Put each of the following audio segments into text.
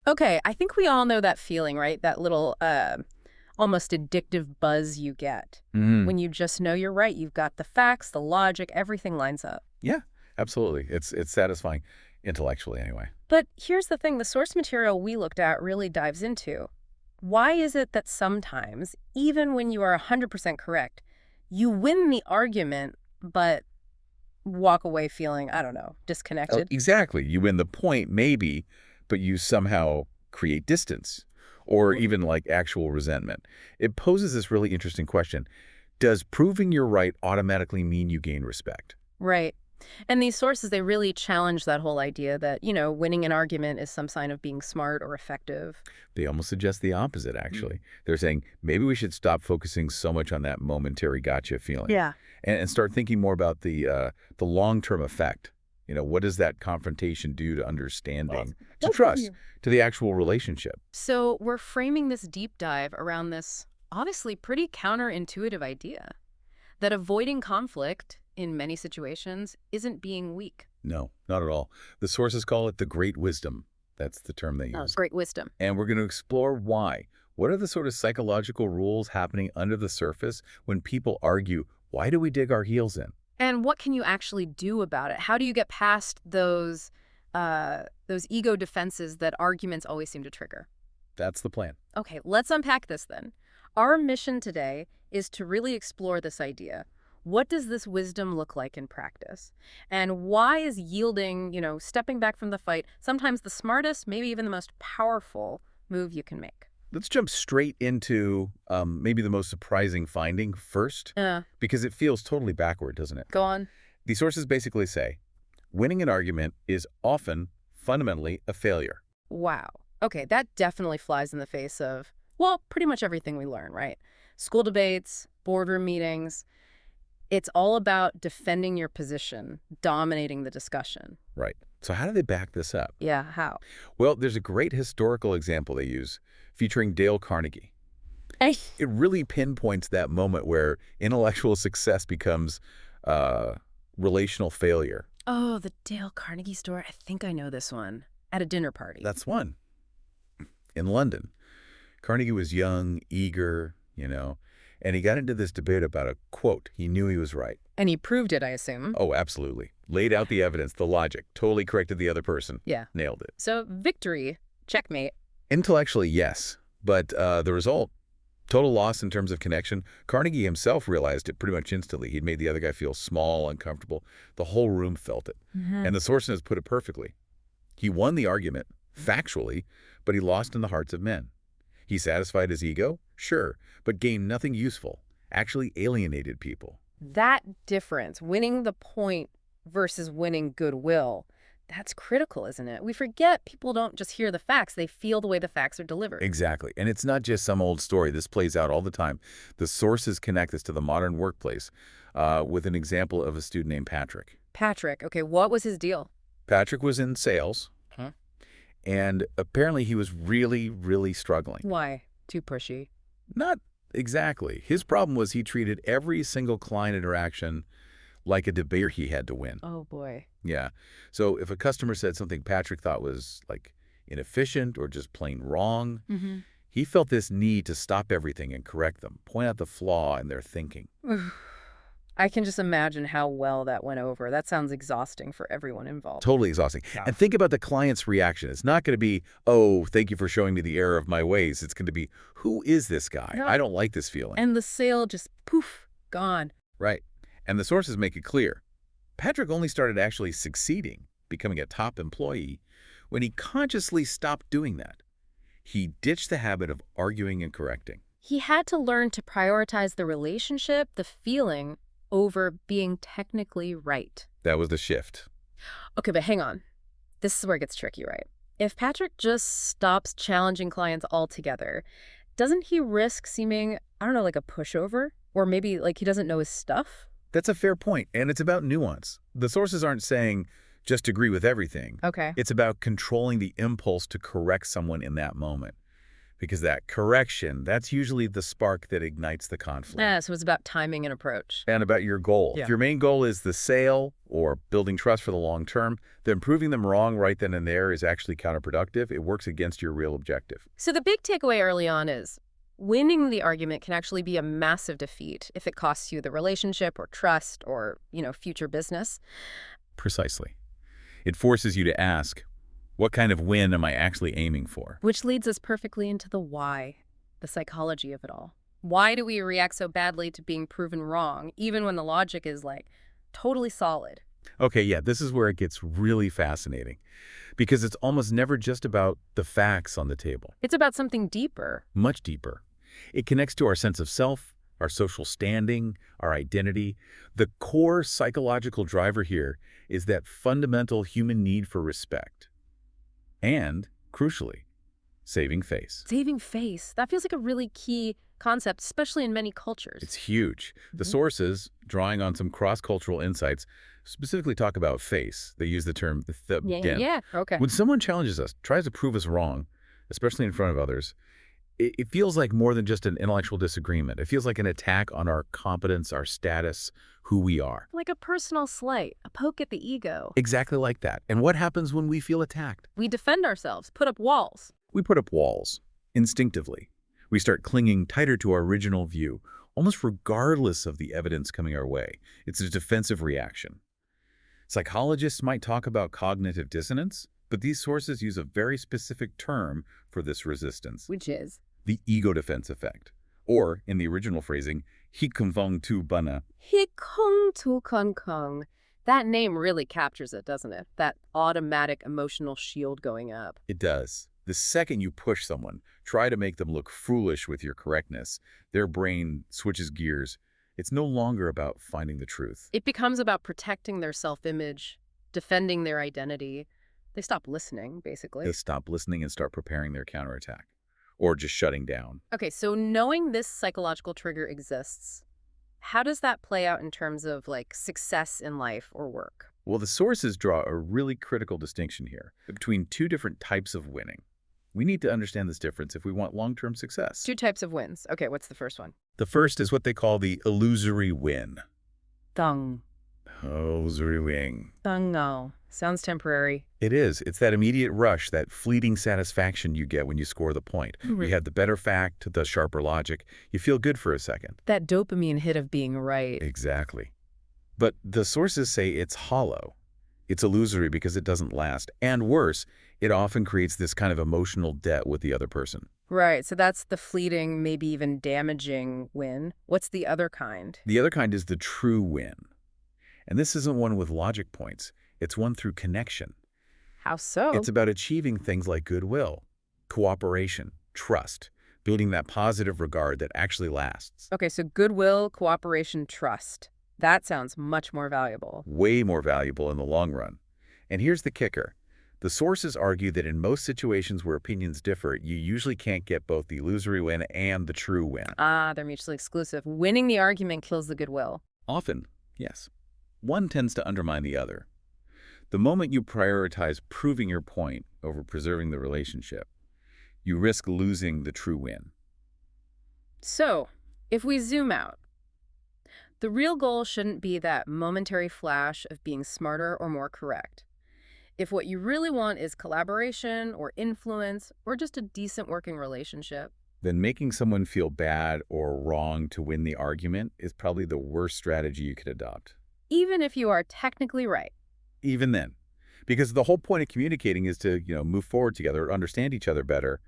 Okay, I think we all know that feeling, right? That little almost addictive buzz you get Mm. when you just know you're right. You've got the facts, the logic, everything lines up. Yeah, absolutely. It's satisfying, intellectually anyway. But here's the thing, the source material we looked at really dives into. Why is it that sometimes, even when you are 100% correct, you win the argument, but walk away feeling, I don't know, Oh, disconnected? exactly. You win the point, maybe, but you somehow create distance or Mm. even like actual resentment. It poses this really interesting question. Does proving you're right automatically mean you gain respect? Right. And these sources, they really challenge that whole idea that, winning an argument is some sign of being smart or effective. They almost suggest the opposite, Mm. actually. They're saying maybe we should stop focusing so much on that momentary gotcha feeling Yeah. and start thinking more about the long-term effect. What does that confrontation do to understanding, to trust, to the actual relationship? So we're framing this deep dive around this obviously pretty counterintuitive idea that avoiding conflict in many situations isn't being weak. No, not at all. The sources call it the great wisdom. That's the term they Oh, use. great wisdom. And we're going to explore why. What are the sort of psychological rules happening under the surface when people argue, why do we dig our heels in? And what can you actually do about it? How do you get past those ego defenses that arguments always seem to trigger? That's the plan. Okay, let's unpack this then. Our mission today is to really explore this idea. What does this wisdom look like in practice? And why is yielding, stepping back from the fight, sometimes the smartest, maybe even the most powerful move you can make? Let's jump straight into maybe the most surprising finding first, Uh, because it feels totally backward, doesn't it? Go on. The sources basically say, winning an argument is often fundamentally a failure. Wow. Okay, that definitely flies in the face of, well, pretty much everything we learn, right? School debates, boardroom meetings. It's all about defending your position, dominating the discussion. Right. So how do they back this up? Yeah, how? Well, there's a great historical example they use featuring Dale Carnegie. Hey. It really pinpoints that moment where intellectual success becomes relational failure. Oh, the Dale Carnegie story. I think I know this one. At a dinner party. That's one. In London, Carnegie was young, eager, and he got into this debate about a quote. He knew he was right. And he proved it, I assume. Oh, absolutely. Laid out the evidence, the logic, totally corrected the other person. Yeah. Nailed it. So victory, checkmate. Intellectually, yes. But the result, total loss in terms of connection. Carnegie himself realized it pretty much instantly. He'd made the other guy feel small, uncomfortable. The whole room felt it. And the sources put it perfectly. He won the argument, factually, but he lost in the hearts of men. He satisfied his ego? Sure, but gained nothing useful. Actually alienated people. That difference, winning the point versus winning goodwill, that's critical, isn't it? We forget people don't just hear the facts, they feel the way the facts are delivered. Exactly. And it's not just some old story. This plays out all the time. The sources connect this to the modern workplace with an example of a student named Patrick. Patrick, okay, what was his deal? Patrick was in sales, Huh? and apparently he was really, really struggling. Why? Too pushy. Not exactly. His problem was he treated every single client interaction like a debate he had to win. Oh, boy. Yeah. So if a customer said something Patrick thought was like inefficient or just plain wrong, he felt this need to stop everything and correct them, point out the flaw in their thinking. I can just imagine how well that went over. That sounds exhausting for everyone involved. Totally exhausting. Yeah. And think about the client's reaction. It's not going to be, oh, thank you for showing me the error of my ways. It's going to be, who is this guy? No. I don't like this feeling. And the sale just, poof, gone. Right. And the sources make it clear. Patrick only started actually succeeding, becoming a top employee, when he consciously stopped doing that. He ditched the habit of arguing and correcting. He had to learn to prioritize the relationship, the feeling, over being technically right. That was the shift. Okay, but hang on. This is where it gets tricky, right? If Patrick just stops challenging clients altogether, doesn't he risk seeming, I don't know, like a pushover? Or maybe like he doesn't know his stuff? That's a fair point, and it's about nuance. The sources aren't saying just agree with everything. Okay. It's about controlling the impulse to correct someone in that moment. Because that correction, that's usually the spark that ignites the conflict. Yeah, so it's about timing and approach. And about your goal. Yeah. If your main goal is the sale or building trust for the long term, then proving them wrong right then and there is actually counterproductive. It works against your real objective. So the big takeaway early on is winning the argument can actually be a massive defeat if it costs you the relationship or trust or, future business. Precisely. It forces you to ask, what kind of win am I actually aiming for? Which leads us perfectly into the why, the psychology of it all. Why do we react so badly to being proven wrong, even when the logic is, totally solid? Okay, yeah, this is where it gets really fascinating. Because it's almost never just about the facts on the table. It's about something deeper. Much deeper. It connects to our sense of self, our social standing, our identity. The core psychological driver here is that fundamental human need for respect. And, crucially, saving face. Saving face. That feels like a really key concept, especially in many cultures. It's huge. The sources, drawing on some cross-cultural insights, specifically talk about face. They use the term Yeah, okay. When someone challenges us, tries to prove us wrong, especially in front of others, it feels like more than just an intellectual disagreement. It feels like an attack on our competence, our status, who we are. Like a personal slight, a poke at the ego. Exactly like that. And what happens when we feel attacked? We defend ourselves, put up walls. We put up walls, instinctively. We start clinging tighter to our original view, almost regardless of the evidence coming our way. It's a defensive reaction. Psychologists might talk about cognitive dissonance, but these sources use a very specific term for this resistance. Which is? The ego defense effect. Or, in the original phrasing, hikungvong tu bana. Hikung tu kong kong. That name really captures it, doesn't it? That automatic emotional shield going up. It does. The second you push someone, try to make them look foolish with your correctness, their brain switches gears. It's no longer about finding the truth. It becomes about protecting their self-image, defending their identity. They stop listening, basically. They stop listening and start preparing their counterattack. Or just shutting down. Okay, so knowing this psychological trigger exists, how does that play out in terms of, success in life or work? Well, the sources draw a really critical distinction here between two different types of winning. We need to understand this difference if we want long-term success. Two types of wins. Okay, what's the first one? The first is what they call the illusory win. Dang. Illusory win. Dang. Sounds temporary. It is. It's that immediate rush, that fleeting satisfaction you get when you score the point. You have the better fact, the sharper logic. You feel good for a second. That dopamine hit of being right. Exactly. But the sources say it's hollow. It's illusory because it doesn't last. And worse, it often creates this kind of emotional debt with the other person. Right, so that's the fleeting, maybe even damaging win. What's the other kind? The other kind is the true win. And this isn't one with logic points. It's one through connection. How so? It's about achieving things like goodwill, cooperation, trust, building that positive regard that actually lasts. Okay, so goodwill, cooperation, trust. That sounds much more valuable. Way more valuable in the long run. And here's the kicker. The sources argue that in most situations where opinions differ, you usually can't get both the illusory win and the true win. Ah, they're mutually exclusive. Winning the argument kills the goodwill. Often, yes. One tends to undermine the other. The moment you prioritize proving your point over preserving the relationship, you risk losing the true win. So, if we zoom out, the real goal shouldn't be that momentary flash of being smarter or more correct. If what you really want is collaboration or influence or just a decent working relationship, then making someone feel bad or wrong to win the argument is probably the worst strategy you could adopt. even if you are technically right. Even then. Because the whole point of communicating is to, move forward together, understand each other better,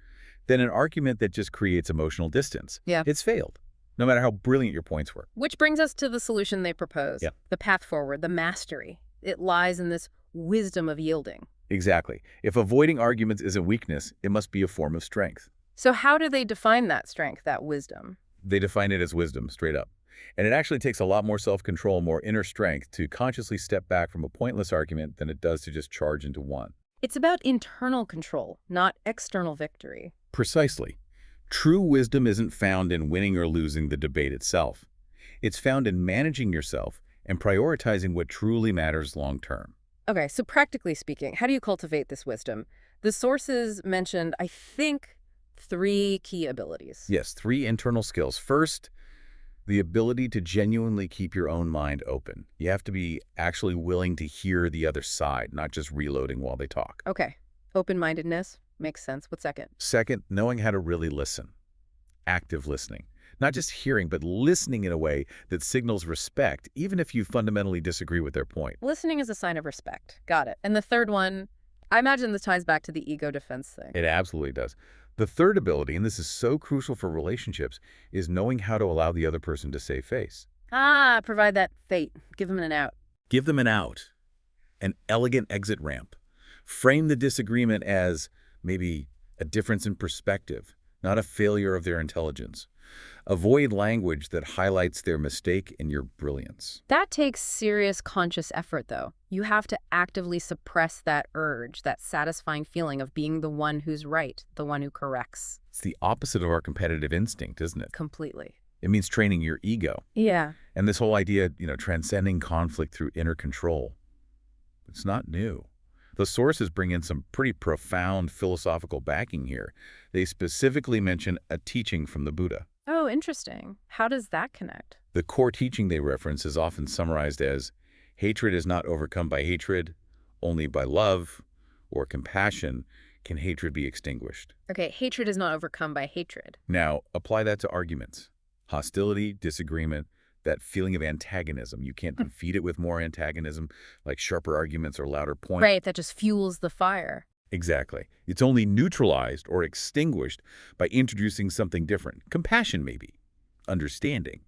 than an argument that just creates emotional distance. Yeah. It's failed, no matter how brilliant your points were. Which brings us to the solution they propose. Yeah. The path forward, the mastery. It lies in this wisdom of yielding. Exactly. If avoiding arguments isn't weakness, it must be a form of strength. So how do they define that strength, that wisdom? They define it as wisdom, straight up. And it actually takes a lot more self-control, more inner strength to consciously step back from a pointless argument than it does to just charge into one. It's about internal control, not external victory. Precisely. True wisdom isn't found in winning or losing the debate itself. It's found in managing yourself and prioritizing what truly matters long-term. Okay, so practically speaking, how do you cultivate this wisdom? The sources mentioned, I think, 3 key abilities. Yes, 3 internal skills. First, the ability to genuinely keep your own mind open. You have to be actually willing to hear the other side, not just reloading while they talk. Okay. Open-mindedness. Makes sense. What's second? Second, knowing how to really listen. Active listening. Not just hearing, but listening in a way that signals respect, even if you fundamentally disagree with their point. Listening is a sign of respect. Got it. And the third one, I imagine this ties back to the ego defense thing. It absolutely does. The third ability, and this is so crucial for relationships, is knowing how to allow the other person to save face. Provide that fate. Give them an out. Give them an out, an elegant exit ramp. Frame the disagreement as maybe a difference in perspective, not a failure of their intelligence. Avoid language that highlights their mistake and your brilliance. That takes serious conscious effort, though. You have to actively suppress that urge, that satisfying feeling of being the one who's right, the one who corrects. It's the opposite of our competitive instinct, isn't it? Completely. It means training your ego. Yeah. And this whole idea, transcending conflict through inner control, it's not new. The sources bring in some pretty profound philosophical backing here. They specifically mention a teaching from the Buddha. Oh, interesting. How does that connect? The core teaching they reference is often summarized as, hatred is not overcome by hatred, only by love or compassion can hatred be extinguished. Okay, hatred is not overcome by hatred. Now, apply that to arguments. Hostility, disagreement, that feeling of antagonism. You can't defeat it with more antagonism, like sharper arguments or louder points. Right, that just fuels the fire. Exactly. It's only neutralized or extinguished by introducing something different. Compassion, maybe. Understanding.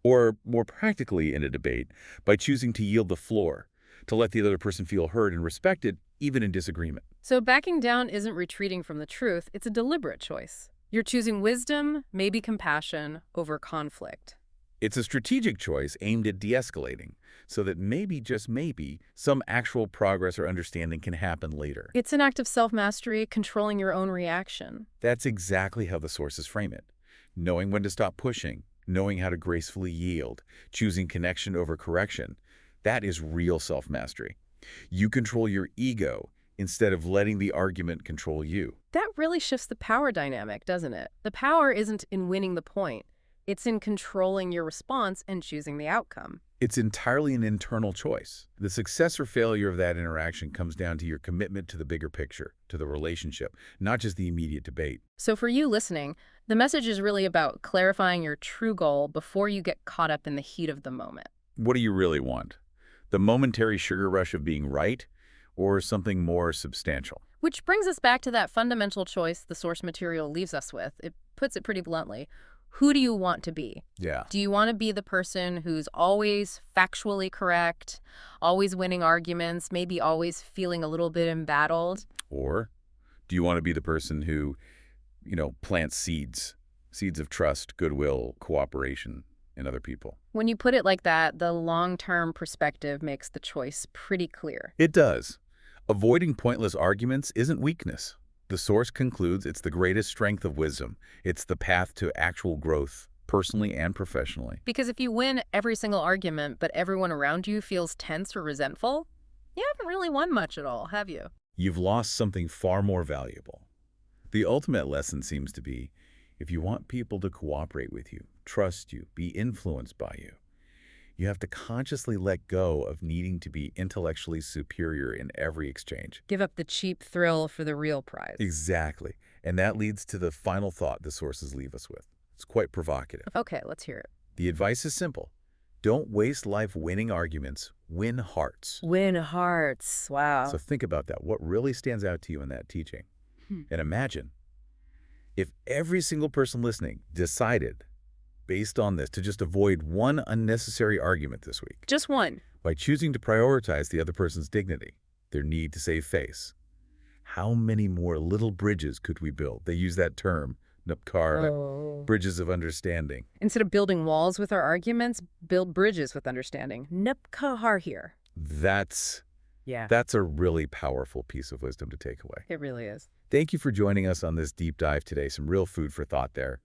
Or, more practically in a debate, by choosing to yield the floor, to let the other person feel heard and respected, even in disagreement. So backing down isn't retreating from the truth, it's a deliberate choice. You're choosing wisdom, maybe compassion, over conflict. It's a strategic choice aimed at de-escalating, so that maybe, just maybe, some actual progress or understanding can happen later. It's an act of self-mastery, controlling your own reaction. That's exactly how the sources frame it. Knowing when to stop pushing, knowing how to gracefully yield, choosing connection over correction. That is real self-mastery. You control your ego instead of letting the argument control you. That really shifts the power dynamic, doesn't it? The power isn't in winning the point. It's in controlling your response and choosing the outcome. It's entirely an internal choice. The success or failure of that interaction comes down to your commitment to the bigger picture, to the relationship, not just the immediate debate. So for you listening, the message is really about clarifying your true goal before you get caught up in the heat of the moment. What do you really want? The momentary sugar rush of being right, or something more substantial? Which brings us back to that fundamental choice the source material leaves us with. It puts it pretty bluntly. Who do you want to be? Yeah. Do you want to be the person who's always factually correct, always winning arguments, maybe always feeling a little bit embattled? Or do you want to be the person who, plants seeds of trust, goodwill, cooperation in other people? When you put it like that, the long-term perspective makes the choice pretty clear. It does. Avoiding pointless arguments isn't weakness. The source concludes it's the greatest strength of wisdom. It's the path to actual growth, personally and professionally. Because if you win every single argument, but everyone around you feels tense or resentful, you haven't really won much at all, have you? You've lost something far more valuable. The ultimate lesson seems to be, if you want people to cooperate with you, trust you, be influenced by you, you have to consciously let go of needing to be intellectually superior in every exchange. Give up the cheap thrill for the real prize. Exactly. And that leads to the final thought the sources leave us with. It's quite provocative. Okay, let's hear it. The advice is simple. Don't waste life winning arguments. Win hearts. Win hearts. Wow. So think about that. What really stands out to you in that teaching? And imagine if every single person listening decided, based on this, to just avoid one unnecessary argument this week. Just one. By choosing to prioritize the other person's dignity, their need to save face. How many more little bridges could we build? They use that term, Nupkar, bridges of understanding. Instead of building walls with our arguments, build bridges with understanding. Nupkar here. That's a really powerful piece of wisdom to take away. It really is. Thank you for joining us on this deep dive today. Some real food for thought there.